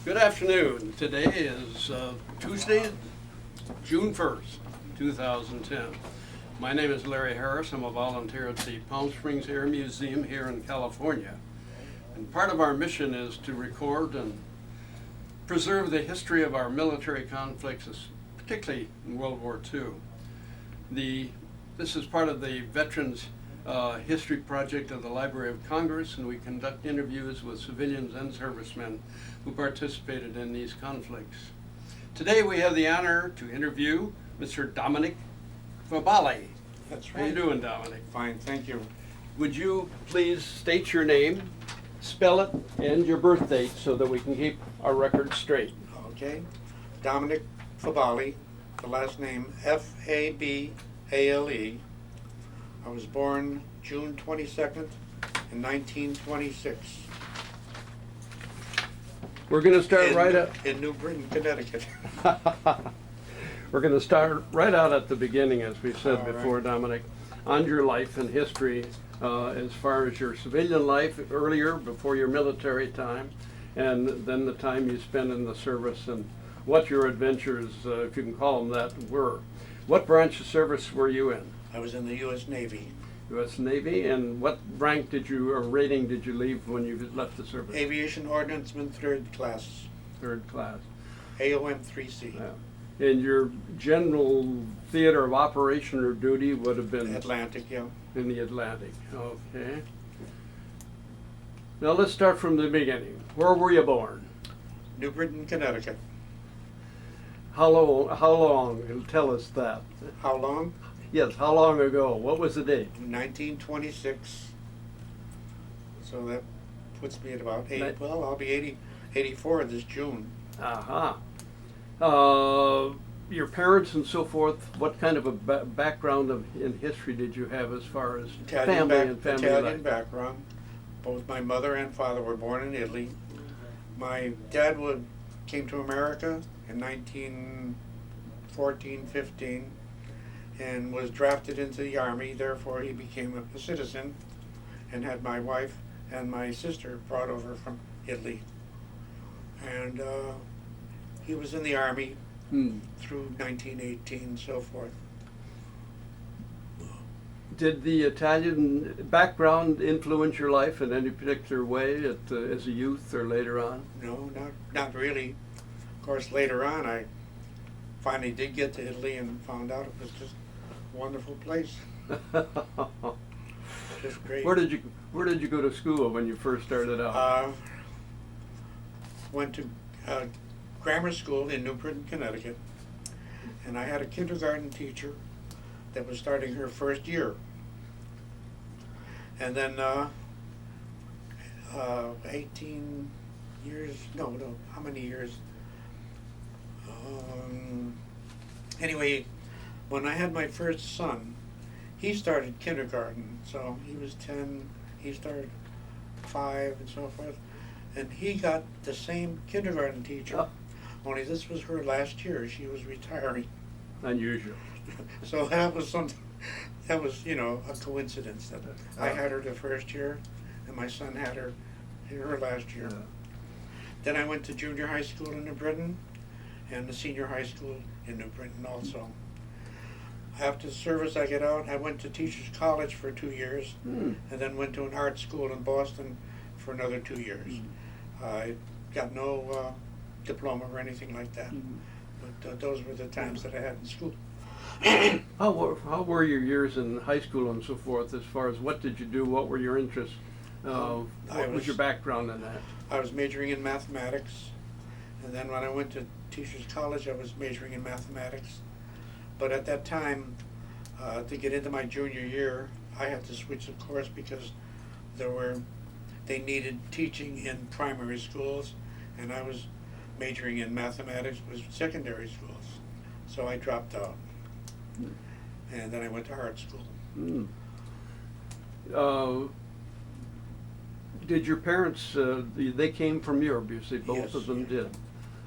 Good afternoon. Today is Tuesday, June 1st, 2010. My name is Larry Harris. I'm a volunteer at the Palm Springs Air Museum here in California. And part of our mission is to record and preserve the history of our military conflicts, particularly in World War II. This is part of the Veterans History Project of the Library of Congress, and we conduct interviews with civilians and servicemen who participated in these conflicts. Today we have the honor to interview Mr. Dominic Fabale. That's right. How you doing, Dominic? Fine, thank you. Would you please state your name, spell it, and your birth date so that we can keep our records straight? Okay. Dominic Fabale, the last name F-A-B-A-L-E. I was born June 22nd in 1926. We're going to start in New Britain, Connecticut. We're going to start right out at the beginning, as we said before, right. Dominic, on your life and history as far as your civilian life earlier, before your military time, and then the time you spent in the service and what your adventures, if you can call them that, were. What branch of service were you in? I was in the U.S. Navy. U.S. Navy, and what rank did you, or rating did you leave when you left the service? Aviation Ordnanceman, 3rd class. 3rd class. AOM 3C. Yeah. And your general theater of operation or duty would have been? Atlantic, yeah. In the Atlantic, okay. Now let's start from the beginning. Where were you born? New Britain, Connecticut. How long? Tell us that. How long? Yes, how long ago? What was the date? 1926. So that puts me at about well, I'll be 84 this June. Aha. Your parents and so forth, what kind of a background in history did you have as far as family and family Italian life? background. Both my mother and father were born in Italy. My dad came to America in 1914-15 and was drafted into the Army. Therefore, he became a citizen and had my wife and my sister brought over from Italy. And he was in the Army through 1918 and so forth. Did the Italian background influence your life in any particular way as a youth or later on? No, not really. Of course, later on, I finally did get to Italy and found out it was just a wonderful place. Just great. Where did you go to school when you first started out? Went to grammar school in New Britain, Connecticut, and I had a kindergarten teacher that was starting her first year. And then 18 years, no, how many years? Anyway, when I had my first son, he started kindergarten, so he was 10, he started 5 and so forth, and he got the same kindergarten teacher, only this was her last year, she was retiring. Unusual. So that was something, that was, a coincidence that I had her the first year and my son had her last year. Then I went to junior high school in New Britain and the senior high school in New Britain also. After the service I get out, I went to Teachers College for 2 years and then went to an art school in Boston for another 2 years. I got no diploma or anything like that, but those were the times that I had in school. How were your years in high school and so forth as far as what did you do, what were your interests, what was your background in that? I was majoring in mathematics, and then when I went to Teachers College I was majoring in mathematics, but at that time to get into my junior year I had to switch the course because they needed teaching in primary schools and I was majoring in mathematics with secondary schools, so I dropped out. And then I went to art school. Did your parents, they came from Europe, you say, both of them did.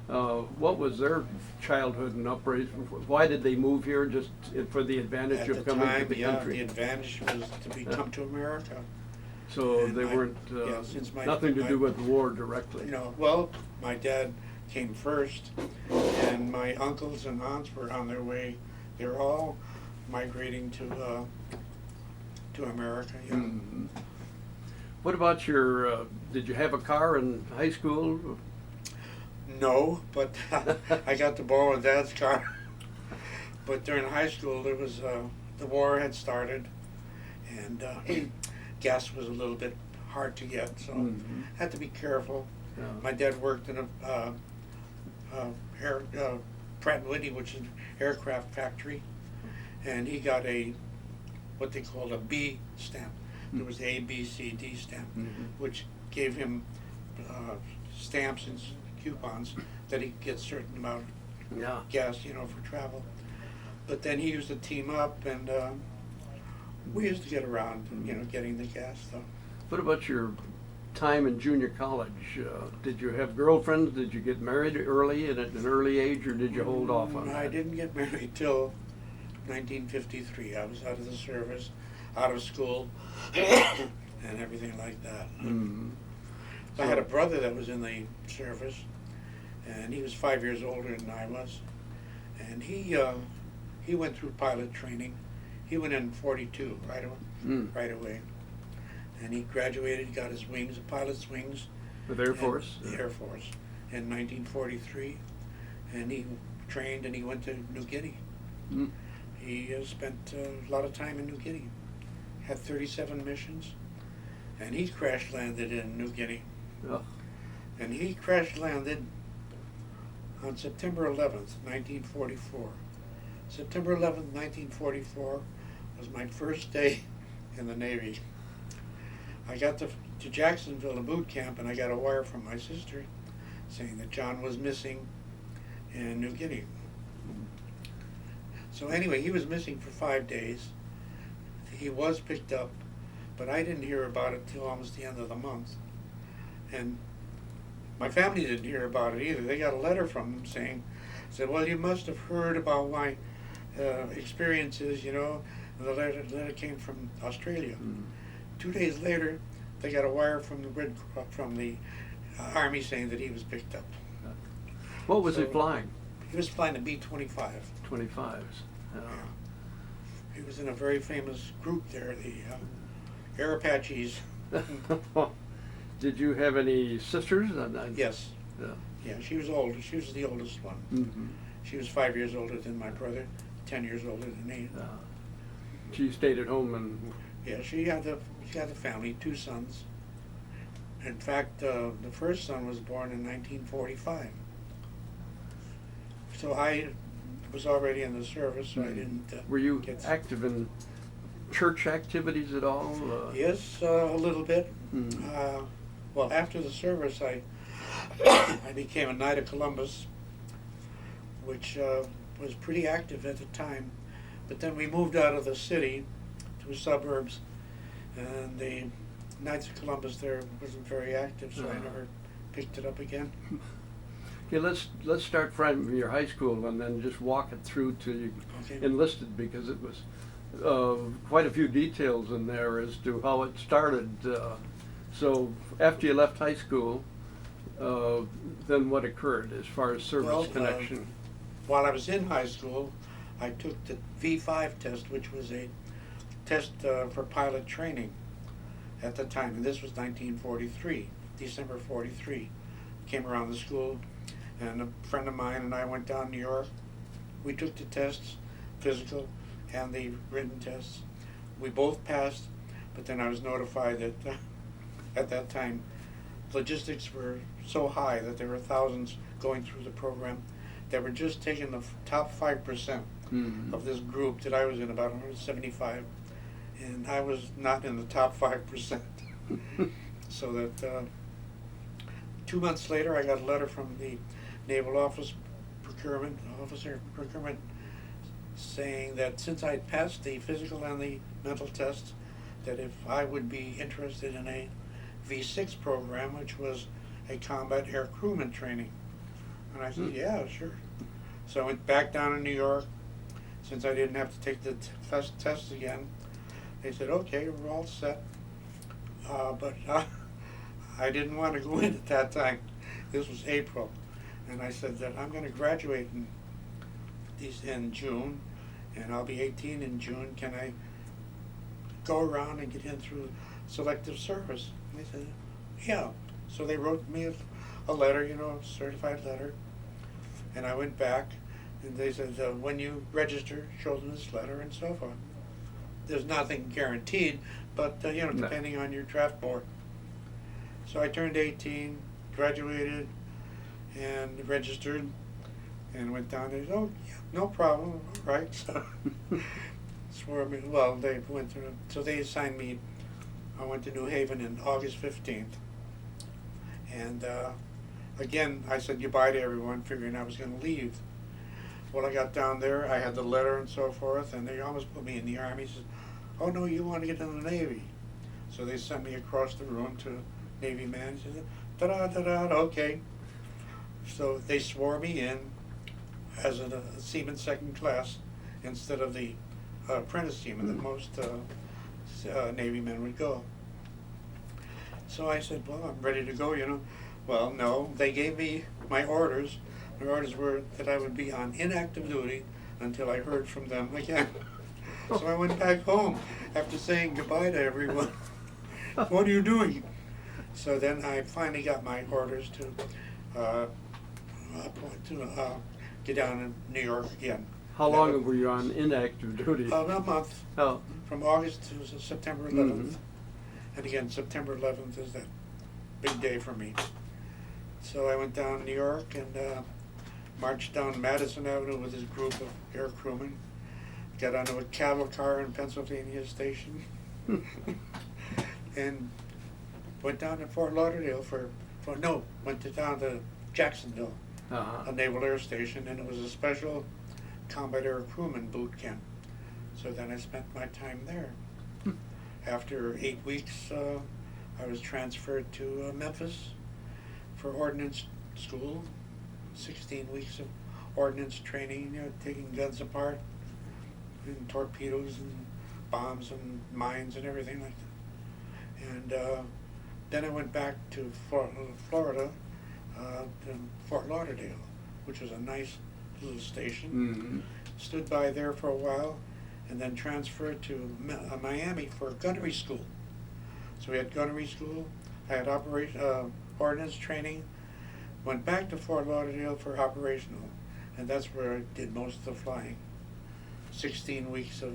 What was their childhood and upbringing? Why did they move here? Just for the advantage of coming to the country? The advantage was to come to America. So And they weren't, yeah, since nothing to do with the war directly? No, well, my dad came first, and my uncles and aunts were on their way. They were all migrating to America. Yeah. Mhm. What about your, did you have a car in high school? No, but I got to borrow Dad's car. But during high school, there was the war had started, and gas was a little bit hard to get, so Mhm. had to be careful. Yeah. My dad worked in a Pratt & Whitney, which is an aircraft factory, and he got what they called a B stamp. There was A, B, C, D stamp, which gave him stamps and coupons that he could get a certain amount of Yeah. gas, for travel. But then he used to team up, and we used to get around, getting the gas stuff. What about your time in junior college? Did you have girlfriends? Did you get married early and at an early age, or did you hold off on that? I didn't get married till 1953. I was out of the service, out of school, and everything like that. Mhm. I had a brother that was in the service, and he was 5 years older than I was, and he went through pilot training. He went in 42 right away, and he graduated, got his wings, pilot's wings. With Air Force? The Air Force in 1943, and he trained and he went to New Guinea. Mm. He spent a lot of time in New Guinea, had 37 missions, and he crash landed in New Guinea. Oh. And he crash landed on September 11th, 1944. September 11th, 1944 was my first day in the Navy. I got to Jacksonville, a boot camp, and I got a wire from my sister saying that John was missing in New Guinea. So anyway, he was missing for 5 days. He was picked up, but I didn't hear about it till almost the end of the month. And my family didn't hear about it either. They got a letter from him said, well, you must have heard about my experiences, And the letter came from Australia. 2 days later, they got a wire from the Army saying that he was picked up. What was he flying? He was flying a B-25. 25s. Yeah. He was in a very famous group there, the Air Apaches. Did you have any sisters? Yes. Yeah. Yeah, she was older. She was the oldest one. Mm-hmm. She was 5 years older than my brother, 10 years older than me. She stayed at home and... Yeah, she had the family, 2 sons. In fact, the first son was born in 1945. So I was already in the service, so I didn't Were you get... active in church activities at all? Yes, a little bit. Mm. Well, after the service, I became a Knight of Columbus, which was pretty active at the time. But then we moved out of the city to suburbs, and the Knights of Columbus there wasn't very active, so I never picked it up again. Okay, let's start from your high school and then just walk it through till you enlisted, because it was quite a few details in there as to how it started. So after you left high school, then what occurred as far as service connection? While I was in high school, I took the V5 test, which was a test for pilot training at the time, and this was 1943, December 43. Came around the school, and a friend of mine and I went down to New York. We took the tests, physical and the written tests. We both passed, but then I was notified that at that time logistics were so high that there were thousands going through the program. They were just taking the top 5% of this group that I was in, about 175, and I was not in the top 5%. So that 2 months later, I got a letter from the Naval Officer Procurement saying that since I had passed the physical and the mental tests, that if I would be interested in a V6 program, which was a combat air crewman training. And I said, yeah, sure. So I went back down to New York. Since I didn't have to take the tests again, they said, okay, we're all set. but I didn't want to go in at that time. This was April, and I said that I'm going to graduate in June, and I'll be 18 in June. Can I go around and get in through selective service? And they said, yeah. So they wrote me a letter, a certified letter, and I went back, and they said, when you register, show them this letter and so forth. There's nothing guaranteed, but depending on your draft board. So I turned 18, graduated, and registered, and went down there. Oh, yeah, no problem, all right. So swore me. Well, they went through. So they assigned me. I went to New Haven on August 15th, and again I said goodbye to everyone, figuring I was going to leave. Well, I got down there. I had the letter and so forth, and they almost put me in the Army. Said, "Oh no, you want to get in the Navy?" So they sent me across the room to Navy man. He said, "Da da da da, okay." So they swore me in as a seaman second class instead of the apprentice seaman that most Navy men would go. So I said, well, I'm ready to go, Well, no, they gave me my orders. My orders were that I would be on inactive duty until I heard from them again. So I went back home after saying goodbye to everyone. What are you doing? So then I finally got my orders to get down in New York again. How long were you on inactive duty? A month. Oh. From August to September 11th. And again, September 11th is that big day for me. So I went down to New York and marched down Madison Avenue with this group of air crewmen. Got onto a cattle car in Pennsylvania Station. And went down to Fort Lauderdale went down to Jacksonville, a Naval Air Station, and it was a special combat air crewman boot camp. So then I spent my time there. After 8 weeks, I was transferred to Memphis for ordnance school. 16 weeks of ordnance training, taking guns apart, and torpedoes and bombs and mines and everything like that. And then I went back to Florida, to Fort Lauderdale, which was a nice little station. Stood by there for a while, and then transferred to Miami for gunnery school. So we had gunnery school, I had ordnance training, went back to Fort Lauderdale for operational, and that's where I did most of the flying. 16 weeks of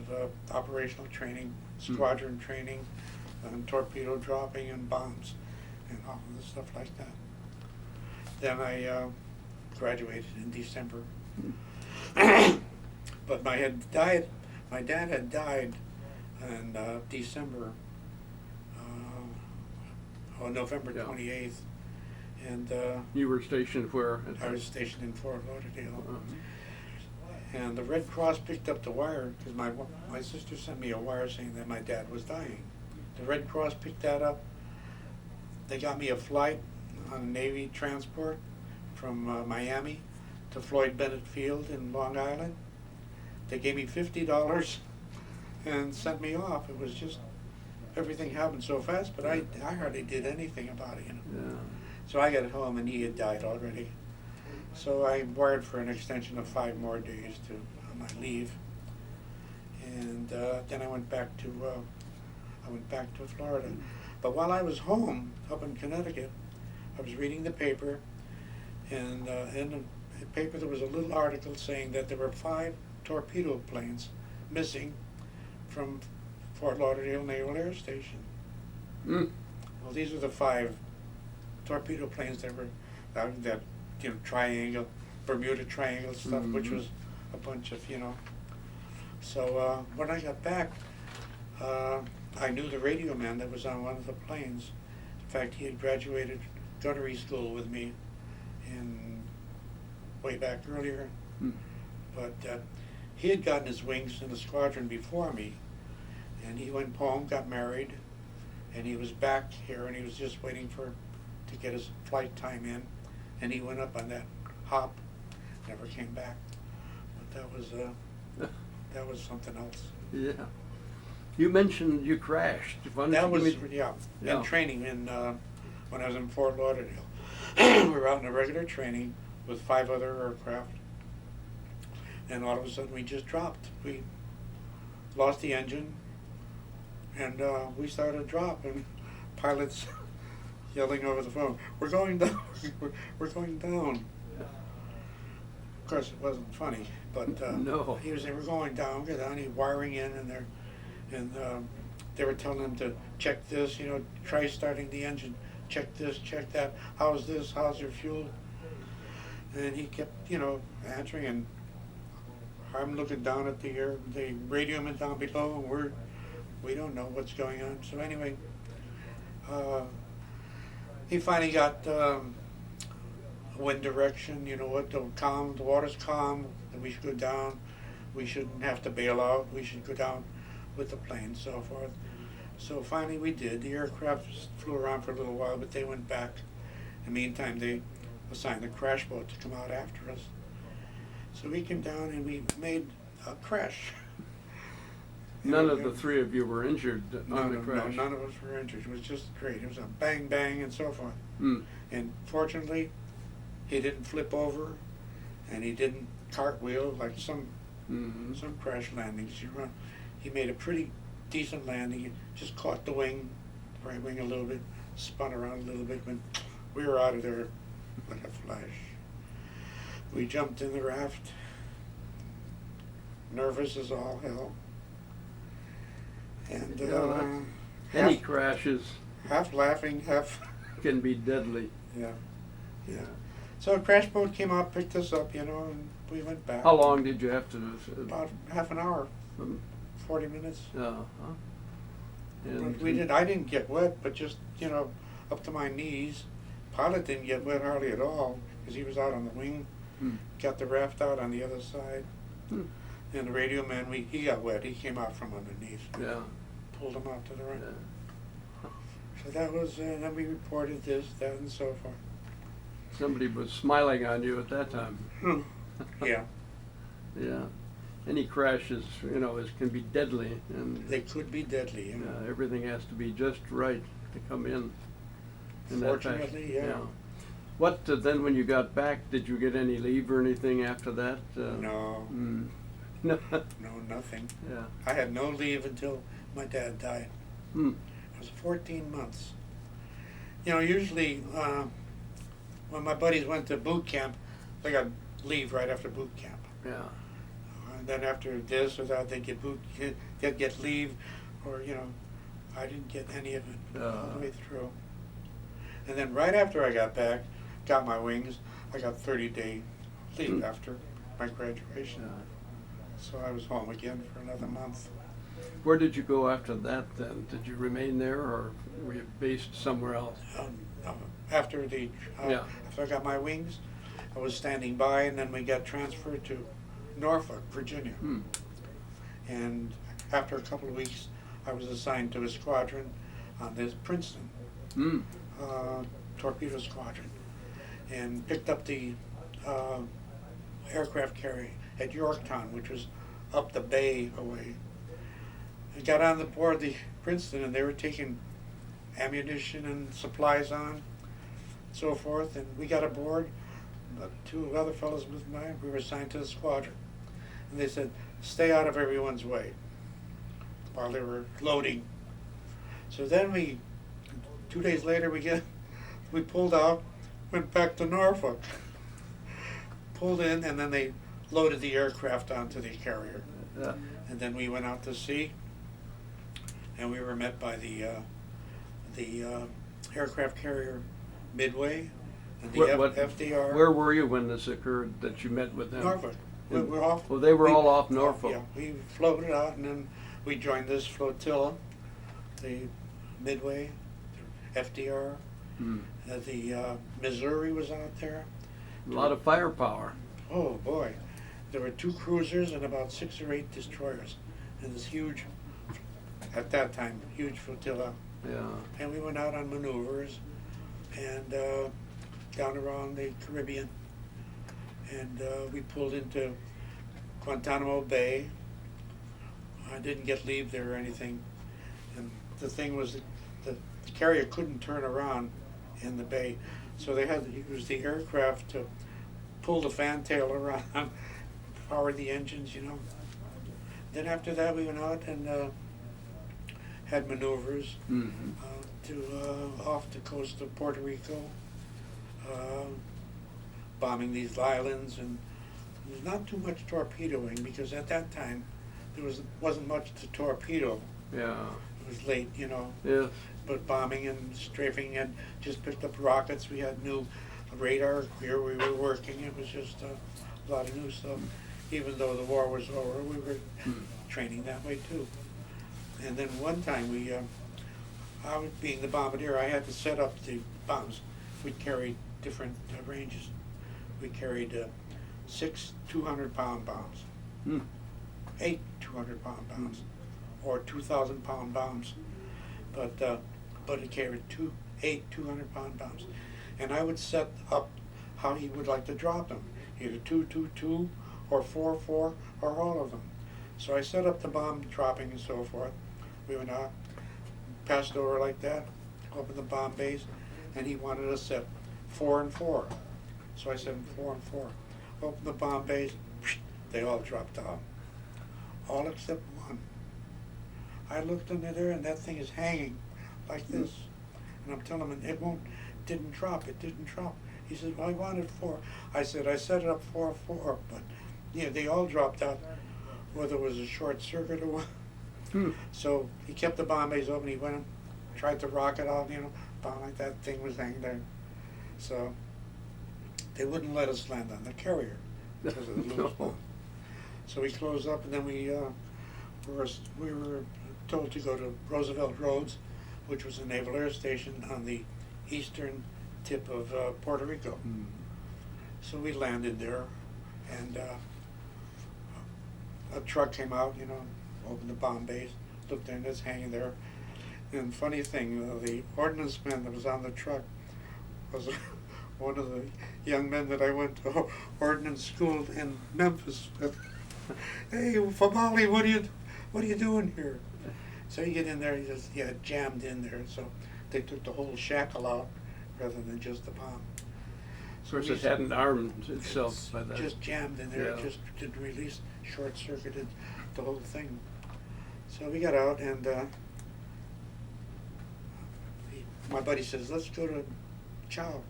operational training, squadron training, torpedo dropping and bombs, and all of the stuff like that. Then I graduated in December. But my dad had died in December, on November 28th, and you were stationed where? I was stationed in Fort Lauderdale. And the Red Cross picked up the wire, because my sister sent me a wire saying that my dad was dying. The Red Cross picked that up. They got me a flight on a Navy transport from Miami to Floyd Bennett Field in Long Island. They gave me $50 and sent me off. It was just, everything happened so fast, but I hardly did anything about it, Yeah. So I got home and he had died already. So I wired for an extension of 5 more days on my leave, and then I went back to Florida. But while I was home up in Connecticut, I was reading the paper, and in the paper there was a little article saying that there were 5 torpedo planes missing from Fort Lauderdale Naval Air Station. Well, these were the 5 torpedo planes that were that triangle, Bermuda Triangle stuff, which was a bunch of, So when I got back, I knew the radio man that was on one of the planes. In fact, he had graduated gunnery school with me way back earlier. But he had gotten his wings in the squadron before me, and he went home, got married, and he was back here, and he was just waiting to get his flight time in. And he went up on that hop, never came back. But that was something else. Yeah. You mentioned you crashed. Why don't That you was, give me- yeah, Yeah. in training when I was in Fort Lauderdale. We were out in a regular training with 5 other aircraft, and all of a sudden we just dropped. We lost the engine, and we started to drop, and pilots yelling over the phone, "We're going down, we're going down." Of course, it wasn't funny, but No. he was saying, "We're going down, we're down." He wiring in, and they were telling him to check this, try starting the engine, check this, check that. How's this? How's your fuel? And he kept, answering, and I'm looking down at the radio man down below, and we don't know what's going on. So anyway, he finally got wind direction. You know what? The water's calm. And we should go down. We shouldn't have to bail out. We should go down with the plane, so forth. So finally we did. The aircraft flew around for a little while, but they went back. In the meantime, they assigned the crash boat to come out after us. So we came down and we made a crash. None of the 3 of you were injured on the crash. No, none of us were injured. It was just great. It was a bang, bang, and so forth. Mm. And fortunately, he didn't flip over, and he didn't cartwheel like some crash landings you run. He made a pretty decent landing. He just caught the right wing a little bit, spun around a little bit, but we were out of there with a flash. We jumped in the raft, nervous as all hell. And Any crashes half laughing, half can be deadly. yeah. So a crash boat came out, picked us up, and we went back. How long did you have to do? About half an hour, 40 minutes. And I didn't get wet, but just, up to my knees. Pilot didn't get wet hardly at all, because he was out on the wing, got the raft out on the other side. And the radio man, he got wet. He came out from underneath. Yeah. Pulled him out to the right. Yeah. So that was, then we reported this, that, and so forth. Somebody was smiling on you at that time. Yeah. Yeah. Any crashes, can be deadly, and They could be deadly. everything has to be just right to come in that fashion. Fortunately, yeah. What then? When you got back, did you get any leave or anything after that? No. No. No, nothing. Yeah. I had no leave until my dad died. It was 14 months. Usually when my buddies went to boot camp, they got leave right after boot camp. Yeah. And then after this or that, they'd get leave, or I didn't get any of it all the way through. And then right after I got back, got my wings, I got 30-day leave after my graduation. So I was home again for another month. Where did you go after that then? Did you remain there, or were you based somewhere else? After Yeah. after I got my wings, I was standing by, and then we got transferred to Norfolk, Virginia. And after a couple of weeks, I was assigned to a squadron on this Princeton torpedo squadron, and picked up the aircraft carrier at Yorktown, which was up the bay away. I got on the board the Princeton, and they were taking ammunition and supplies on, so forth, and we got aboard. 2 other fellows with me, we were assigned to the squadron, and they said, stay out of everyone's way while they were loading. So then 2 days later, we pulled out, went back to Norfolk, pulled in, and then they loaded the aircraft onto the carrier. Yeah. And then we went out to sea, and we were met by the aircraft carrier Midway and the FDR. Where were you when this occurred, that you met with them? Norfolk. We're off. Well, they were all off Norfolk. Yeah, we floated out, and then we joined this flotilla, the Midway, the FDR, the Missouri was out there. A lot of firepower. Oh boy, there were 2 cruisers and about 6 or 8 destroyers, and this huge, at that time, huge flotilla. Yeah. And we went out on maneuvers, and down around the Caribbean, and we pulled into Guantanamo Bay, I didn't get leave there or anything. And the thing was, the carrier couldn't turn around in the bay, so they had to use the aircraft to pull the fantail around, power the engines, you know. Then after that, we went out and had maneuvers off the coast of Puerto Rico, bombing these islands, and there's not too much torpedoing because at that time there wasn't much to torpedo. Yeah. It was late, you know. Yes. But bombing and strafing, and just picked up rockets. We had new radar here. We were working. It was just a lot of new stuff. Even though the war was over, we were training that way too. And then one time I was being the bombardier, I had to set up the bombs. We carried different ranges. We carried 6 200-pound bombs, 8 200-pound bombs, or 2,000-pound bombs. But it carried 8 200-pound bombs. And I would set up how he would like to drop them, either 2 2 2 or 4 4 or all of them. So I set up the bomb dropping and so forth. We went out, passed over like that, opened the bomb bays, and he wanted us set 4 and 4. So I said 4 and 4. Opened the bomb bays, they all dropped out, all except one. I looked under there, and that thing is hanging like this. And I'm telling him, it didn't drop. He said, well, I wanted 4. I said, I set it up 4 4, but yeah, they all dropped out, whether it was a short circuit or what. So he kept the bomb bays open. He went and tried to rock it out, you know, bomb like that thing was hanging there. So they wouldn't let us land on the carrier because of the loose bomb. So we closed up, and then we were told to go to Roosevelt Roads, which was a naval air station on the eastern tip of Puerto Rico. So we landed there, and a truck came out, you know, opened the bomb bays, looked in, it's hanging there. And funny thing, the ordnance man that was on the truck was one of the young men that I went to ordnance school in Memphis with. Hey, Fabale, what are you doing here? So you get in there, he had jammed in there, so they took the whole shackle out rather than just the bomb. Of course, it hadn't armed itself by that. Just jammed in there, Yeah. it just didn't release, short-circuited the whole thing. So we got out, and my buddy says, let's go to chow.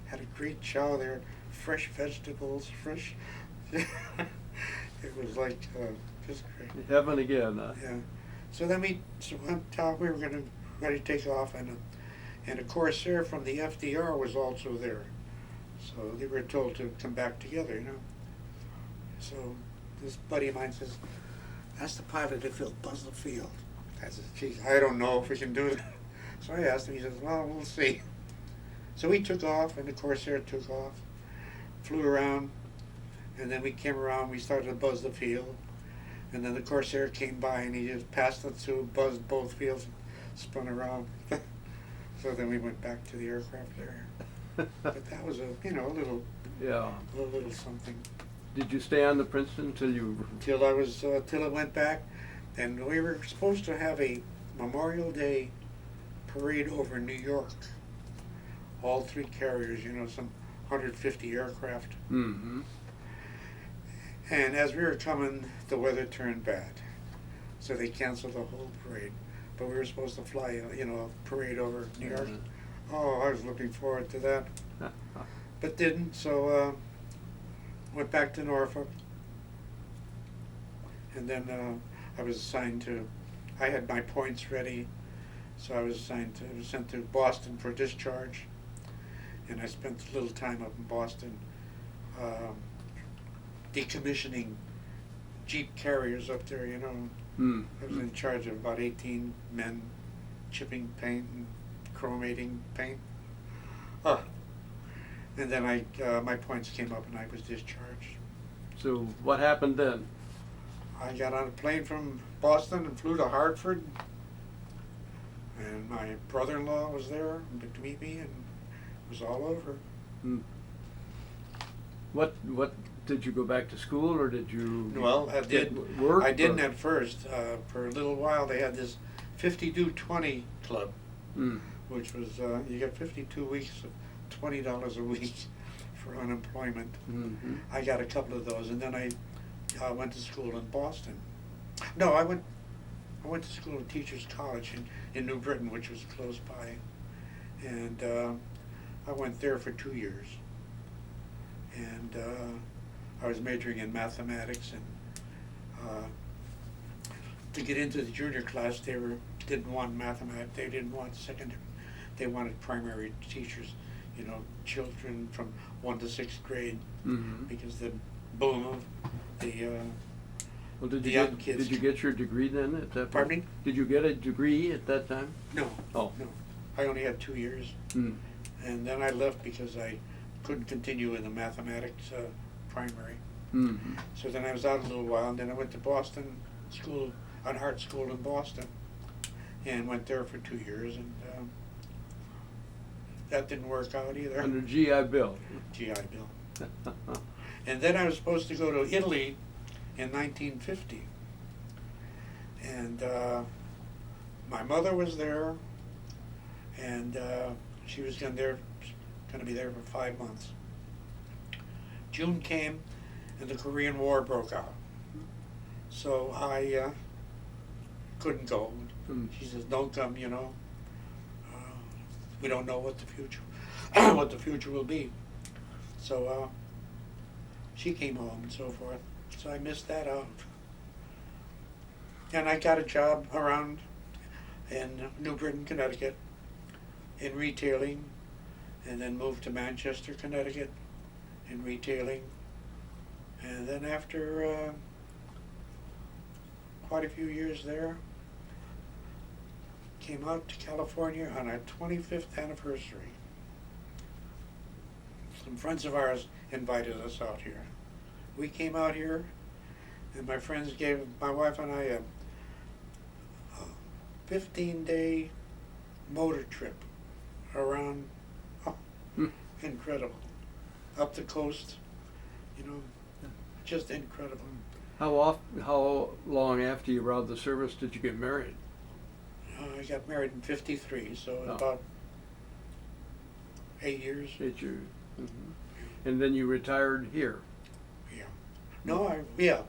Had a great chow there, fresh vegetables, fresh. It was like just great. Heaven again, huh? Yeah. So then we were ready to take off, and a Corsair from the FDR was also there. So they were told to come back together, you know. So this buddy of mine says, ask the pilot if he'll buzz the field. I said, geez, I don't know if we can do that. So I asked him, he says, well, we'll see. So we took off, and the Corsair took off, flew around, and then we came around, we started to buzz the field, and then the Corsair came by, and he just passed it through, buzzed both fields, spun around. So then we went back to the aircraft carrier. But that was a little something. Did you stay on the Princeton till you? Till it went back, and we were supposed to have a Memorial Day parade over New York. All 3 carriers, you know, some 150 aircraft. Mm-hmm. And as we were coming, the weather turned bad, so they canceled the whole parade. But we were supposed to fly, you know, a parade over New York. Oh, I was looking forward to that, but didn't. So went back to Norfolk, and then I was assigned to. I had my points ready, so I was sent to Boston for discharge, and I spent a little time up in Boston. Decommissioning Jeep carriers up there, you know. I was in charge of about 18 men chipping paint and chromating paint. And then my points came up and I was discharged. So what happened then? I got on a plane from Boston and flew to Hartford, and my brother-in-law was there to meet me, and it was all over. What did you go back to school, or did you? Well, I did. get work? I didn't or- at first. For a little while, they had this 52-20 club, Mm. which was you get 52 weeks of $20 a week for unemployment. Mm-hmm. I got a couple of those, and then I went to school in Boston. No, I went to school at Teachers College in New Britain, which was close by, and I went there for 2 years. And I was majoring in mathematics, and to get into the junior class, they didn't want mathematics. They didn't want secondary. They wanted primary teachers, you know, children from 1 to 6th grade, Mm-hmm. because the boom of the Well, did the you young get, kids. did you get your degree then at that point? Pardon me? Did you get a degree at that time? No, Oh. no. I only had 2 years, Mm. and then I left because I couldn't continue in the mathematics primary. Mm-hmm. So then I was out a little while, and then I went to Boston School, an art school in Boston, and went there for 2 years, and that didn't work out either. Under GI Bill. GI Bill. And then I was supposed to go to Italy in 1950, and my mother was there, and she was going to be there for 5 months. June came, and the Korean War broke out, so I couldn't go. Mm. She says, "Don't come, you know. We don't know what the future, what the future will be." So she came home and so forth. So I missed that out. And I got a job around in New Britain, Connecticut, in retailing, and then moved to Manchester, Connecticut, in retailing. And then after quite a few years there, came out to California on our 25th anniversary. Some friends of ours invited us out here. We came out here, and my friends gave my wife and I a 15-day motor trip around, incredible, up the coast, you know, just incredible. How long after you were out of the service did you get married? I got married in '53, so Oh. about 8 years. 8 years. Mhm. And then you retired here. Yeah. No, here.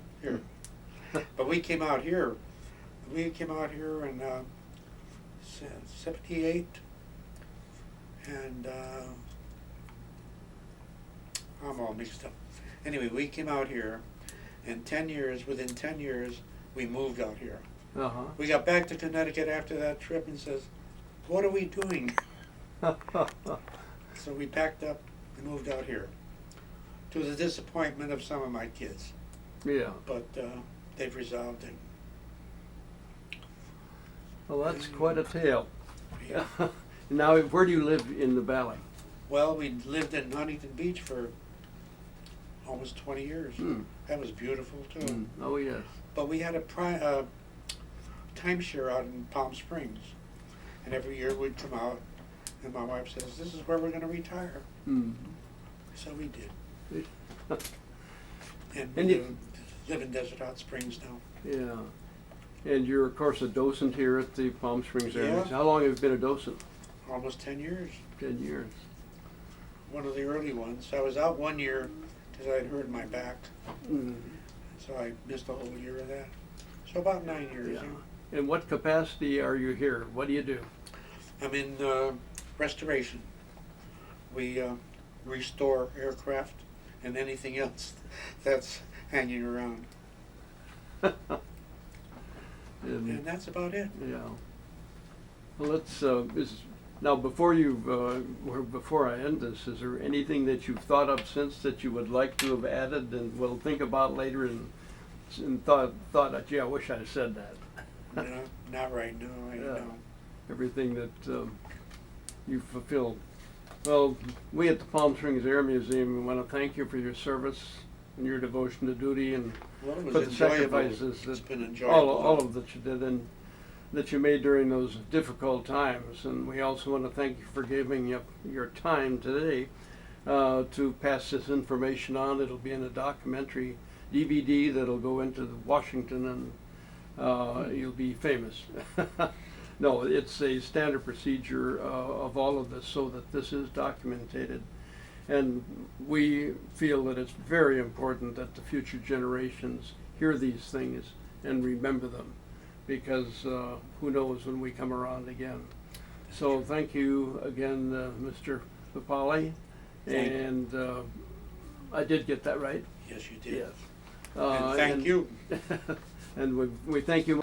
But we came out here. We came out here in '78, and I'm all mixed up. Anyway, we came out here, and within 10 years, we moved out here. Uh-huh. We got back to Connecticut after that trip and says, "What are we doing?" So we packed up and moved out here, to the disappointment of some of my kids. Yeah. But they've resolved it. Well, that's quite a tale. Yeah. Now, where do you live in the valley? Well, we lived in Huntington Beach for almost 20 years. Hmm. That was beautiful too. Mm. Oh, yes. But we had a timeshare out in Palm Springs, and every year we'd come out, and my wife says, "This is where we're going to retire." Mm. So we did. And And we you- live in Desert Hot Springs now. Yeah. And you're, of course, a docent here at the Palm Springs area. Yeah. How long have you been a docent? Almost 10 years. 10 years. One of the early ones. I was out 1 year because I had hurt my back, Mm. so I missed a whole year of that. So about 9 years. Yeah. Yeah. In what capacity are you here? What do you do? I'm in restoration. We restore aircraft and anything else that's hanging around. And that's about it. Yeah. Well, let's, now before before I end this, is there anything that you've thought of since that you would like to have added and will think about later and thought, gee, I wish I'd said that? No, not right now. I Yeah. know. Everything that you fulfilled. Well, we at the Palm Springs Air Museum want to thank you for your service and your devotion to duty and Well, it was for the enjoyable. sacrifices It's that been enjoyable. all of that you did and that you made during those difficult times. And we also want to thank you for giving up your time today to pass this information on. It'll be in a documentary DVD that'll go into Washington, and you'll be famous. No, it's a standard procedure of all of this so that this is documented. And we feel that it's very important that the future generations hear these things and remember them, because who knows when we come around again. So thank you again, Mr. Fabale. And I did get that right? Yes, you did. Yes. And thank you. And we thank you.